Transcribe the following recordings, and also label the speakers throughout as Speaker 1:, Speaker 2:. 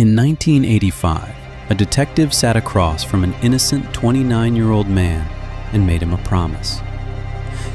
Speaker 1: In 1985, a detective sat across from an innocent 29-year-old man and made him a promise.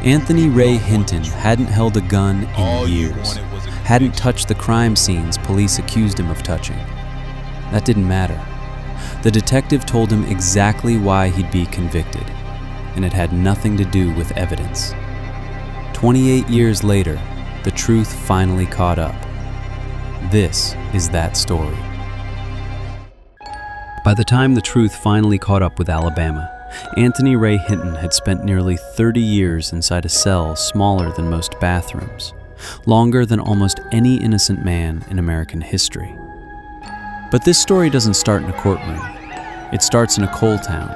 Speaker 1: Anthony Ray Hinton hadn't held a gun in years, hadn't touched the crime scenes police accused him of touching. That didn't matter. The detective told him exactly why he'd be convicted, and it had nothing to do with evidence. 28 years later, the truth finally caught up. This is that story. By the time the truth finally caught up with Alabama, Anthony Ray Hinton had spent nearly 30 years inside a cell smaller than most bathrooms, longer than almost any innocent man in American history. But this story doesn't start in a courtroom. It starts in a coal town,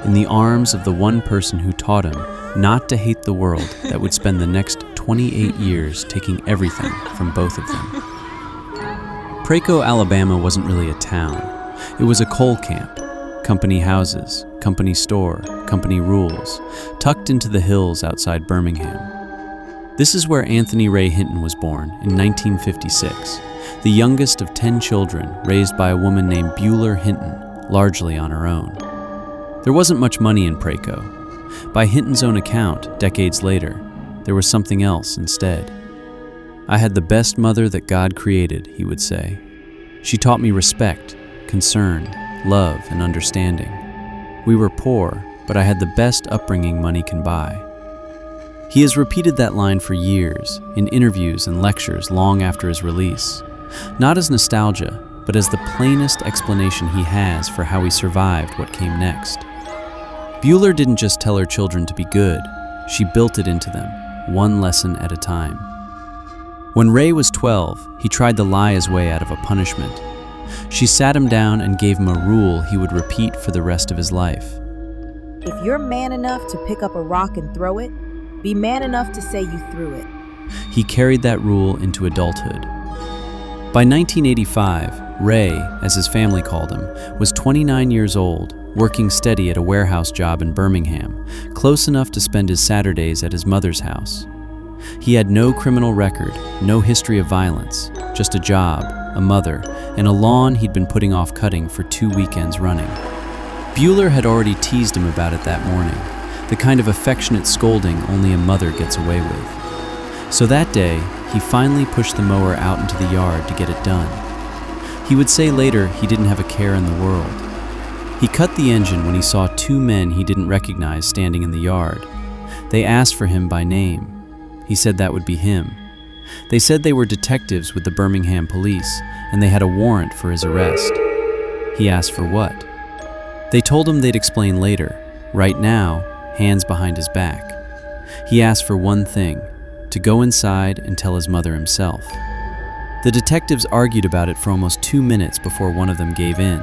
Speaker 1: in the arms of the one person who taught him not to hate the world that would spend the next 28 years taking everything from both of them. Praco, Alabama wasn't really a town. It was a coal camp, company houses, company store, company rules, tucked into the hills outside Birmingham. This is where Anthony Ray Hinton was born in 1956, the youngest of 10 children raised by a woman named Bueller Hinton, largely on her own. There wasn't much money in Praco. By Hinton's own account, decades later, there was something else instead. "I had the best mother that God created," he would say. "She taught me respect, concern, love, and understanding. We were poor, but I had the best upbringing money can buy." He has repeated that line for years, in interviews and lectures long after his release, not as nostalgia, but as the plainest explanation he has for how he survived what came next. Bueller didn't just tell her children to be good, she built it into them, one lesson at a time. When Ray was 12, he tried to lie his way out of a punishment. She sat him down and gave him a rule he would repeat for the rest of his life.
Speaker 2: "If you're man enough to pick up a rock and throw it, be man enough to say you threw it."
Speaker 1: He carried that rule into adulthood. By 1985, Ray, as his family called him, was 29 years old, working steady at a warehouse job in Birmingham, close enough to spend his Saturdays at his mother's house. He had no criminal record, no history of violence, just a job, a mother, and a lawn he'd been putting off cutting for 2 weekends running. Bueller had already teased him about it that morning, the kind of affectionate scolding only a mother gets away with. So that day, he finally pushed the mower out into the yard to get it done. He would say later he didn't have a care in the world. He cut the engine when he saw 2 men he didn't recognize standing in the yard. They asked for him by name. He said that would be him. They said they were detectives with the Birmingham police, and they had a warrant for his arrest. He asked for what? They told him they'd explain later. Right now, hands behind his back. He asked for one thing, to go inside and tell his mother himself. The detectives argued about it for almost 2 minutes before one of them gave in.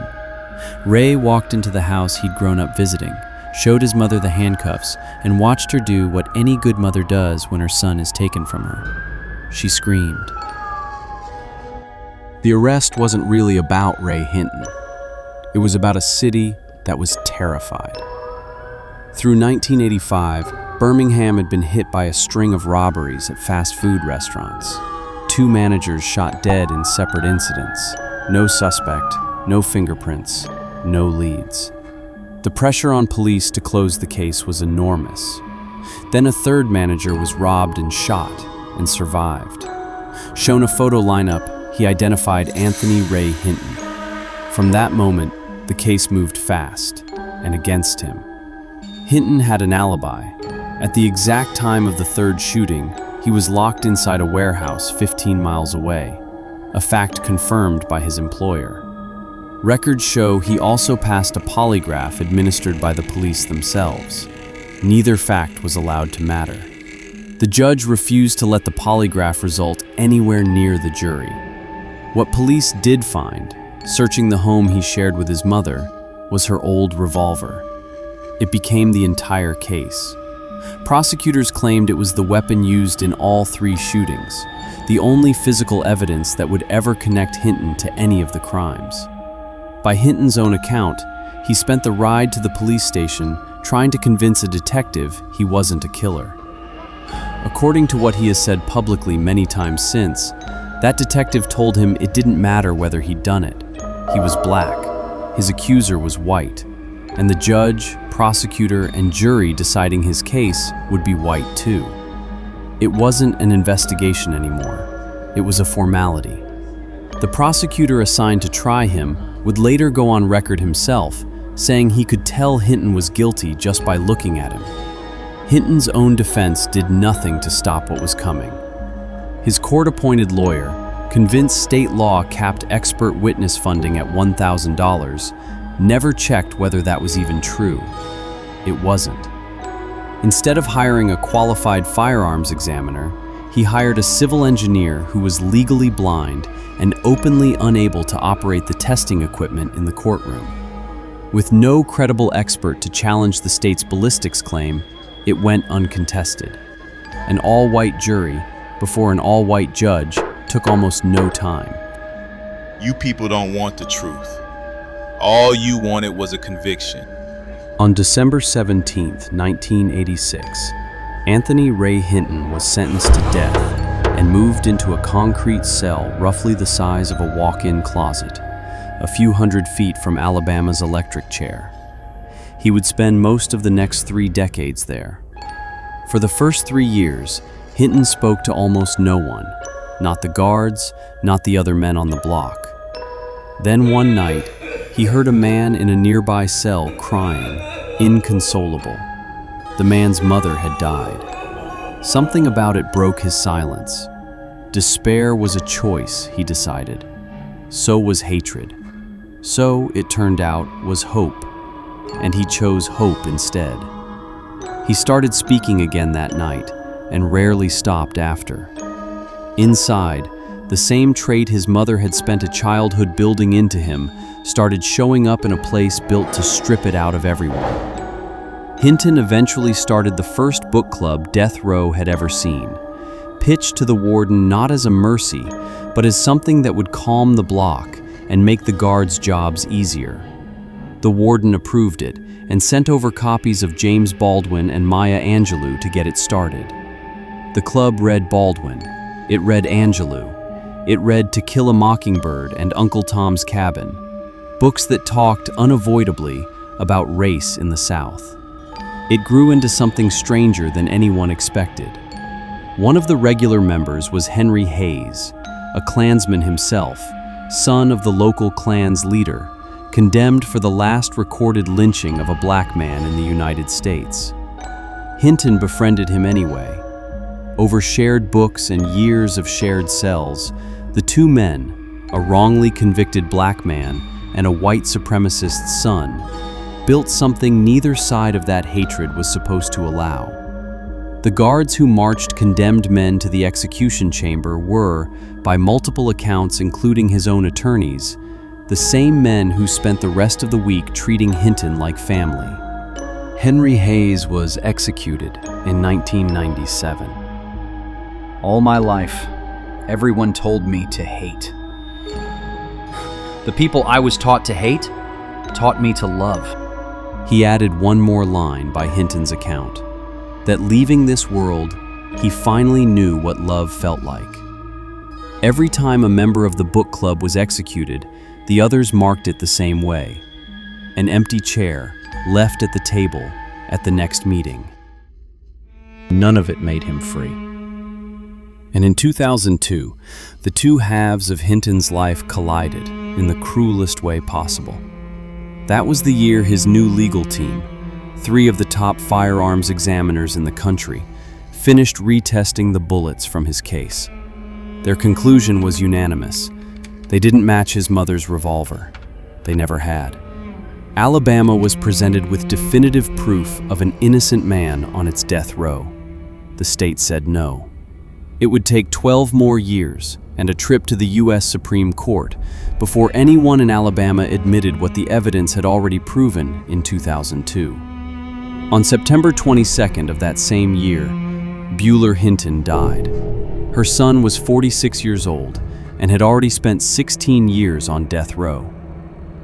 Speaker 1: Ray walked into the house he'd grown up visiting, showed his mother the handcuffs, and watched her do what any good mother does when her son is taken from her. She screamed. The arrest wasn't really about Ray Hinton. It was about a city that was terrified. Through 1985, Birmingham had been hit by a string of robberies at fast food restaurants. 2 managers shot dead in separate incidents. No suspect, no fingerprints, no leads. The pressure on police to close the case was enormous. Then a 3rd manager was robbed and shot and survived. Shown a photo lineup, he identified Anthony Ray Hinton. From that moment, the case moved fast and against him. Hinton had an alibi. At the exact time of the 3rd shooting, he was locked inside a warehouse 15 miles away, a fact confirmed by his employer. Records show he also passed a polygraph administered by the police themselves. Neither fact was allowed to matter. The judge refused to let the polygraph result anywhere near the jury. What police did find, searching the home he shared with his mother, was her old revolver. It became the entire case. Prosecutors claimed it was the weapon used in all 3 shootings, the only physical evidence that would ever connect Hinton to any of the crimes. By Hinton's own account, he spent the ride to the police station trying to convince a detective he wasn't a killer. According to what he has said publicly many times since, that detective told him it didn't matter whether he'd done it. He was black, his accuser was white, and the judge, prosecutor, and jury deciding his case would be white too. It wasn't an investigation anymore. It was a formality. The prosecutor assigned to try him would later go on record himself, saying he could tell Hinton was guilty just by looking at him. Hinton's own defense did nothing to stop what was coming. His court-appointed lawyer, convinced state law capped expert witness funding at $1,000, never checked whether that was even true. It wasn't. Instead of hiring a qualified firearms examiner, he hired a civil engineer who was legally blind and openly unable to operate the testing equipment in the courtroom. With no credible expert to challenge the state's ballistics claim, it went uncontested. An all-white jury, before an all-white judge, took almost no time.
Speaker 3: You people don't want the truth. All you wanted was a conviction.
Speaker 1: On December 17, 1986, Anthony Ray Hinton was sentenced to death and moved into a concrete cell roughly the size of a walk-in closet, a few hundred feet from Alabama's electric chair. He would spend most of the next 3 decades there. For the first 3 years, Hinton spoke to almost no one, not the guards, not the other men on the block. Then one night, he heard a man in a nearby cell crying, inconsolable. The man's mother had died. Something about it broke his silence. Despair was a choice, he decided. So was hatred. So, it turned out, was hope. And he chose hope instead. He started speaking again that night, and rarely stopped after. Inside, the same trait his mother had spent a childhood building into him started showing up in a place built to strip it out of everyone. Hinton eventually started the first book club Death Row had ever seen, pitched to the warden not as a mercy, but as something that would calm the block and make the guards' jobs easier. The warden approved it and sent over copies of James Baldwin and Maya Angelou to get it started. The club read Baldwin, it read Angelou, it read To Kill a Mockingbird and Uncle Tom's Cabin, books that talked unavoidably about race in the South. It grew into something stranger than anyone expected. One of the regular members was Henry Hayes, a Klansman himself, son of the local Klan's leader, condemned for the last recorded lynching of a black man in the United States. Hinton befriended him anyway. Over shared books and years of shared cells, the two men, a wrongly convicted black man and a white supremacist's son, built something neither side of that hatred was supposed to allow. The guards who marched condemned men to the execution chamber were, by multiple accounts including his own attorneys, the same men who spent the rest of the week treating Hinton like family. Henry Hayes was executed in 1997.
Speaker 4: All my life, everyone told me to hate. The people I was taught to hate taught me to love.
Speaker 1: He added one more line by Hinton's account, that leaving this world, he finally knew what love felt like. Every time a member of the book club was executed, the others marked it the same way. An empty chair, left at the table, at the next meeting. None of it made him free. And in 2002, the two halves of Hinton's life collided in the cruelest way possible. That was the year his new legal team, 3 of the top firearms examiners in the country, finished retesting the bullets from his case. Their conclusion was unanimous. They didn't match his mother's revolver. They never had. Alabama was presented with definitive proof of an innocent man on its death row. The state said no. It would take 12 more years and a trip to the U.S. Supreme Court before anyone in Alabama admitted what the evidence had already proven in 2002. On September 22nd of that same year, Beulah Hinton died. Her son was 46 years old and had already spent 16 years on death row.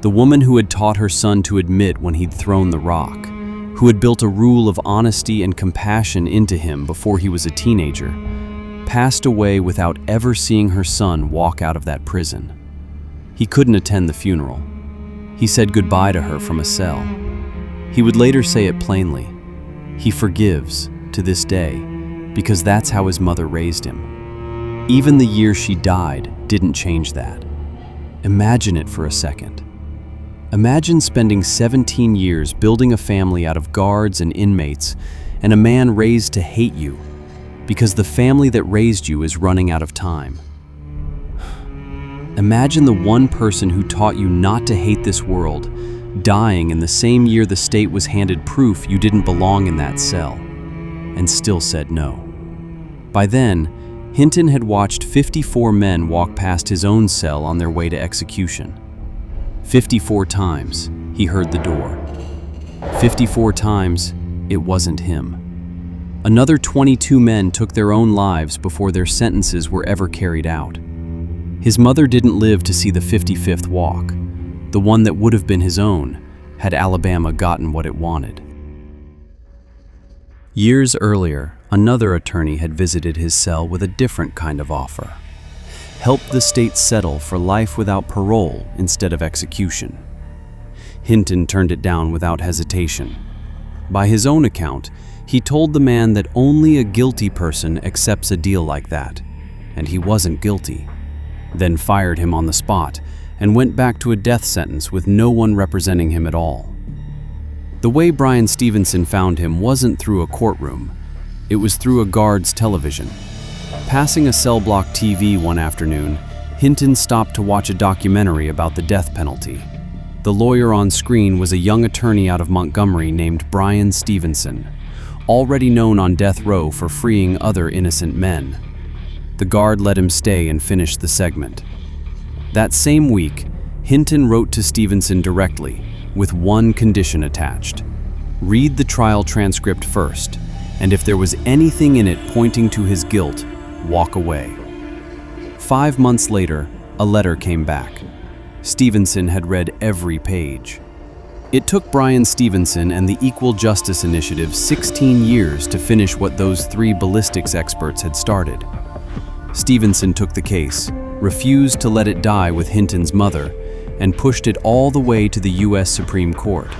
Speaker 1: The woman who had taught her son to admit when he'd thrown the rock, who had built a rule of honesty and compassion into him before he was a teenager, passed away without ever seeing her son walk out of that prison. He couldn't attend the funeral. He said goodbye to her from a cell. He would later say it plainly. He forgives, to this day, because that's how his mother raised him. Even the year she died didn't change that. Imagine it for a second. Imagine spending 17 years building a family out of guards and inmates, and a man raised to hate you because the family that raised you is running out of time. Imagine the one person who taught you not to hate this world dying in the same year the state was handed proof you didn't belong in that cell, and still said no. By then, Hinton had watched 54 men walk past his own cell on their way to execution. 54 times he heard the door. 54 times it wasn't him. Another 22 men took their own lives before their sentences were ever carried out. His mother didn't live to see the 55th walk, the one that would have been his own had Alabama gotten what it wanted. Years earlier, another attorney had visited his cell with a different kind of offer. Help the state settle for life without parole instead of execution. Hinton turned it down without hesitation. By his own account, he told the man that only a guilty person accepts a deal like that, and he wasn't guilty, then fired him on the spot and went back to a death sentence with no one representing him at all. The way Bryan Stevenson found him wasn't through a courtroom. It was through a guard's television. Passing a cell block TV one afternoon, Hinton stopped to watch a documentary about the death penalty. The lawyer on screen was a young attorney out of Montgomery named Bryan Stevenson, already known on death row for freeing other innocent men. The guard let him stay and finish the segment. That same week, Hinton wrote to Stevenson directly, with one condition attached. Read the trial transcript first, and if there was anything in it pointing to his guilt, walk away. 5 months later, a letter came back. Stevenson had read every page. It took Bryan Stevenson and the Equal Justice Initiative 16 years to finish what those 3 ballistics experts had started. Stevenson took the case, refused to let it die with Hinton's mother, and pushed it all the way to the U.S. Supreme Court.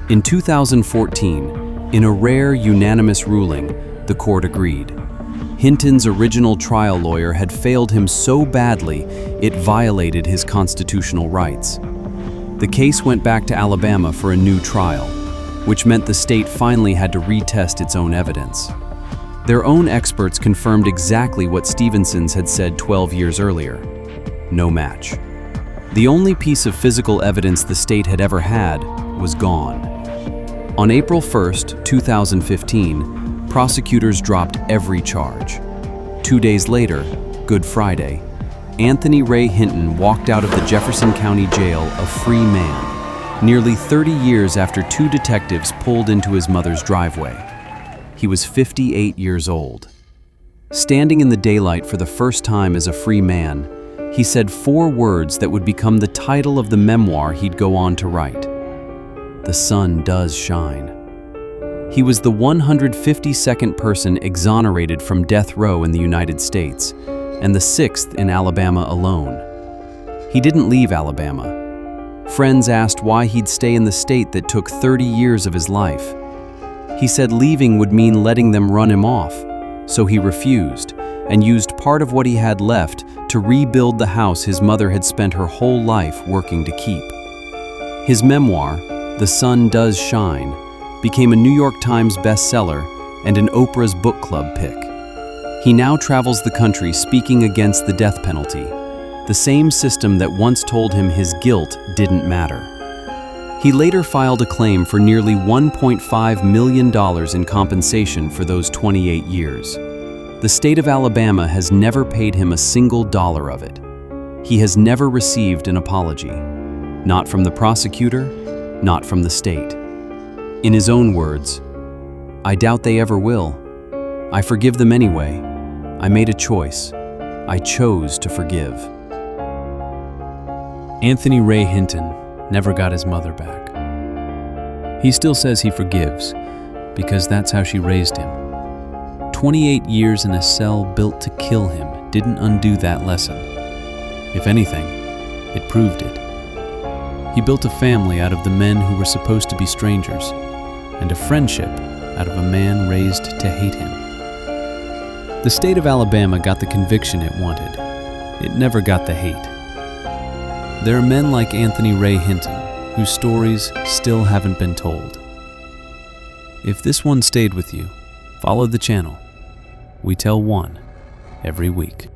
Speaker 1: In 2014, in a rare unanimous ruling, the court agreed. Hinton's original trial lawyer had failed him so badly it violated his constitutional rights. The case went back to Alabama for a new trial, which meant the state finally had to retest its own evidence. Their own experts confirmed exactly what Stevenson's had said 12 years earlier. No match. The only piece of physical evidence the state had ever had was gone. On April 1st, 2015, prosecutors dropped every charge. 2 days later, Good Friday, Anthony Ray Hinton walked out of the Jefferson County Jail a free man, nearly 30 years after 2 detectives pulled into his mother's driveway. He was 58 years old. Standing in the daylight for the first time as a free man, he said 4 words that would become the title of the memoir he'd go on to write. The sun does shine. He was the 152nd person exonerated from death row in the United States, and the 6th in Alabama alone. He didn't leave Alabama. Friends asked why he'd stay in the state that took 30 years of his life. He said leaving would mean letting them run him off, so he refused and used part of what he had left to rebuild the house his mother had spent her whole life working to keep. His memoir, The Sun Does Shine, became a New York Times bestseller and an Oprah's book club pick. He now travels the country speaking against the death penalty, the same system that once told him his guilt didn't matter. He later filed a claim for nearly $1.5 million in compensation for those 28 years. The state of Alabama has never paid him a single dollar of it. He has never received an apology. Not from the prosecutor, not from the state. In his own words, "I doubt they ever will. I forgive them anyway. I made a choice. I chose to forgive." Anthony Ray Hinton never got his mother back. He still says he forgives because that's how she raised him. 28 years in a cell built to kill him didn't undo that lesson. If anything, it proved it. He built a family out of the men who were supposed to be strangers, and a friendship out of a man raised to hate him. The state of Alabama got the conviction it wanted. It never got the hate. There are men like Anthony Ray Hinton, whose stories still haven't been told. If this one stayed with you, follow the channel. We tell one every week.